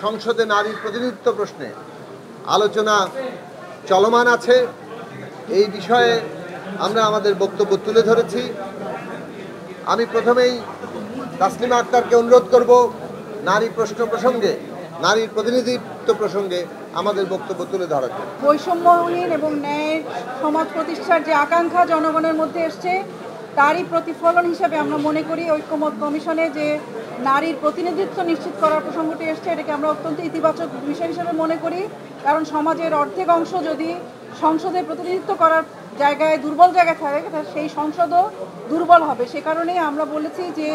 সংসদে নারীর প্রতিনিধিত্ব প্রশ্নে আলোচনা চলমান আছে। এই বিষয়ে আমরা আমাদের বক্তব্য তুলে ধরেছি। আমি প্রথমেই তাসলিমা আক্তারকে অনুরোধ করব নারী প্রশ্ন প্রসঙ্গে, নারীর প্রতিনিধিত্ব প্রসঙ্গে আমাদের বক্তব্য তুলে ধরার জন্য। বৈষম্যহীন এবং ন্যায়ের সমাজ প্রতিষ্ঠার যে আকাঙ্ক্ষা জনগণের মধ্যে এসছে, তারই প্রতিফলন হিসেবে আমরা মনে করি ঐক্যমত কমিশনে যে নারীর প্রতিনিধিত্ব নিশ্চিত করার প্রসঙ্গটি এসছে, এটাকে আমরা অত্যন্ত ইতিবাচক বিষয় হিসেবে মনে করি। কারণ সমাজের অর্ধেক অংশ যদি সংসদে প্রতিনিধিত্ব করার জায়গায় দুর্বল জায়গায় থাকে, সেই সংসদও দুর্বল হবে। সে কারণেই আমরা বলেছি যে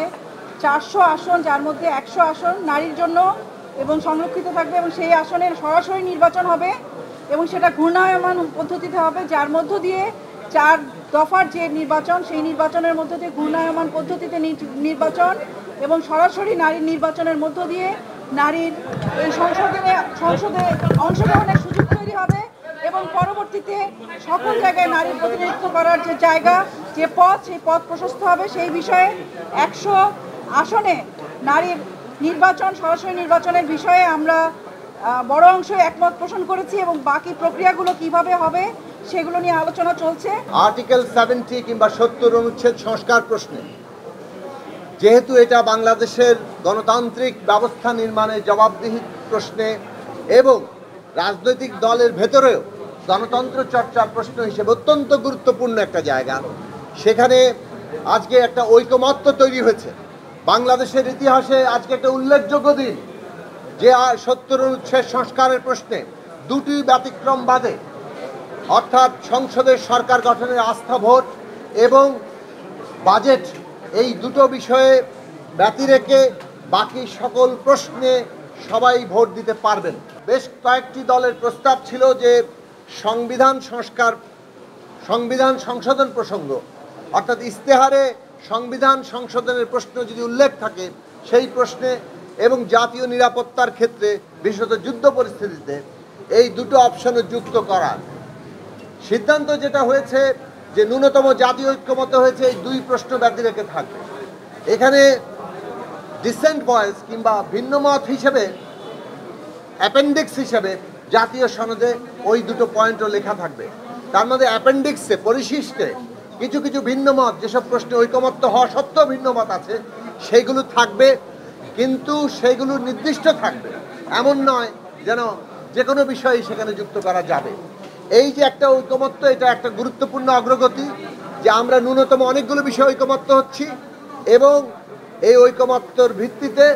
400 আসন, যার মধ্যে 100 আসন নারীর জন্য এবং সংরক্ষিত থাকবে, এবং সেই আসনের সরাসরি নির্বাচন হবে এবং সেটা ঘূর্ণায়মান পদ্ধতিতে হবে, যার মধ্য দিয়ে 4 দফার যে নির্বাচন, সেই নির্বাচনের মধ্য দিয়ে ঘূর্ণায়মান পদ্ধতিতে নির্বাচন এবং সরাসরি নারীর নির্বাচনের মধ্য দিয়ে নারীর এই সংসদে অংশগ্রহণের সুযোগ তৈরি হবে এবং পরবর্তীতে সকল জায়গায় নারীর প্রতিনিধিত্ব করার যে জায়গা, যে পথ, সেই পথ প্রশস্ত হবে। সেই বিষয়ে 100 আসনে নারীর নির্বাচন, সরাসরি নির্বাচনের বিষয়ে আমরা বড় অংশে একমত পোষণ করেছি এবং বাকি প্রক্রিয়াগুলো কিভাবে হবে সেগুলো নিয়ে আলোচনা চলছে। আর্টিকেল 70 কিংবা 70 অনুচ্ছেদ সংস্কার প্রশ্নে, যেহেতু এটা বাংলাদেশের গণতান্ত্রিক ব্যবস্থা নির্মাণের জবাবদিহি প্রশ্নে এবং রাজনৈতিক দলের ভেতরেও গণতন্ত্র চর্চার প্রশ্ন হিসেবে অত্যন্ত গুরুত্বপূর্ণ একটা জায়গা, সেখানে আজকে একটা ঐকমত্য তৈরি হয়েছে। বাংলাদেশের ইতিহাসে আজকে একটা উল্লেখযোগ্য দিন যে 70 অনুচ্ছেদ সংস্কারের প্রশ্নে দুটি ব্যতিক্রম বাদে, অর্থাৎ সংসদের সরকার গঠনের আস্থা ভোট এবং বাজেট, এই দুটো বিষয়ে ব্যতি রেখে বাকি সকল প্রশ্নে সবাই ভোট দিতে পারবেন। বেশ কয়েকটি দলের প্রস্তাব ছিল যে সংবিধান সংশোধন প্রসঙ্গ, অর্থাৎ ইস্তেহারে সংবিধান সংশোধনের প্রশ্ন যদি উল্লেখ থাকে সেই প্রশ্নে এবং জাতীয় নিরাপত্তার ক্ষেত্রে বিশেষত যুদ্ধ পরিস্থিতিতে এই দুটো অপশনে যুক্ত করার সিদ্ধান্ত যেটা হয়েছে, যে ন্যূনতম জাতীয় ঐক্যমত হয়েছে এই দুই প্রশ্ন ব্যতি রেখে থাকবে। এখানে ডিসেন্ট ভয়েস কিংবা ভিন্নমত হিসেবে অ্যাপেন্ডিক্স হিসেবে জাতীয় সনদে ওই দুটো পয়েন্টও লেখা থাকবে। তার মধ্যে অ্যাপেন্ডিক্সে পরিশিষ্টে কিছু কিছু ভিন্নমত, যেসব প্রশ্নে ঐকমত্য হওয়া সত্ত্বেও ভিন্নমত আছে, সেইগুলো থাকবে, কিন্তু সেইগুলো নির্দিষ্ট থাকবে, এমন নয় যেন যে কোনো বিষয় সেখানে যুক্ত করা যাবে। এই যে একটা ঐকমত্য, এটা একটা গুরুত্বপূর্ণ অগ্রগতি যে আমরা ন্যূনতম অনেকগুলো বিষয় ঐকমত্য হচ্ছি এবং এই ঐকমত্যর ভিত্তিতে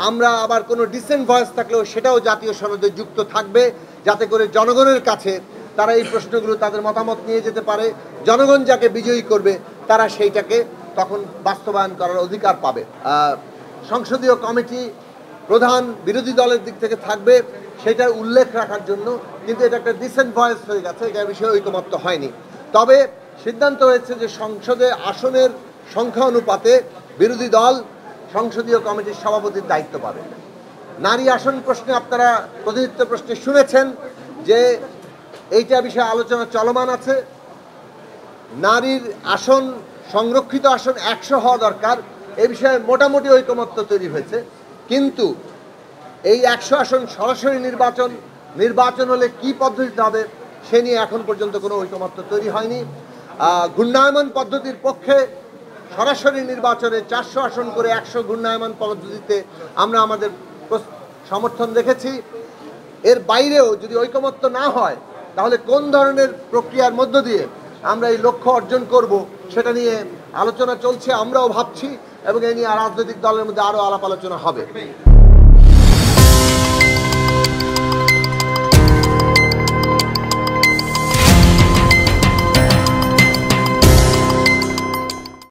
আমরা আবার কোনো ডিসেন্ট ভয়েস থাকলেও সেটাও জাতীয় সনদে যুক্ত থাকবে, যাতে করে জনগণের কাছে তারা এই প্রশ্নগুলো তাদের মতামত নিয়ে যেতে পারে। জনগণ যাকে বিজয়ী করবে তারা সেইটাকে তখন বাস্তবায়ন করার অধিকার পাবে। সংসদীয় কমিটি প্রধান বিরোধী দলের দিক থেকে থাকবে, সেটার উল্লেখ রাখার জন্য, কিন্তু এটা একটা ডিসেন্ট ভয়েস হয়ে গেছে, এটা বিষয়ে ঐকমত্য হয়নি। তবে সিদ্ধান্ত হয়েছে যে সংসদে আসনের সংখ্যা অনুপাতে বিরোধী দল সংসদীয় কমিটির সভাপতির দায়িত্ব পাবে। নারী আসন প্রশ্নে আপনারা প্রতিনিধিত্ব প্রশ্নে শুনেছেন যে এইটা বিষয়ে আলোচনা চলমান আছে। নারীর আসন, সংরক্ষিত আসন 100 হওয়া দরকার, এই বিষয়ে মোটামুটি ঐকমত্য তৈরি হয়েছে, কিন্তু এই 100 আসন সরাসরি নির্বাচন হলে কি পদ্ধতিতে হবে সে নিয়ে এখন পর্যন্ত কোনো ঐকমত্য তৈরি হয়নি। ঘূর্ণায়মান পদ্ধতির পক্ষে সরাসরি নির্বাচনে 400 আসন করে 100 ঘূর্ণায়মান পদ্ধতিতে আমরা আমাদের সমর্থন রেখেছি। এর বাইরেও যদি ঐকমত্য না হয় তাহলে কোন ধরনের প্রক্রিয়ার মধ্য দিয়ে আমরা এই লক্ষ্য অর্জন করব সেটা নিয়ে আলোচনা চলছে, আমরাও ভাবছি এবং এই নিয়ে রাজনৈতিক দলের মধ্যে আরও আলাপ আলোচনা হবে।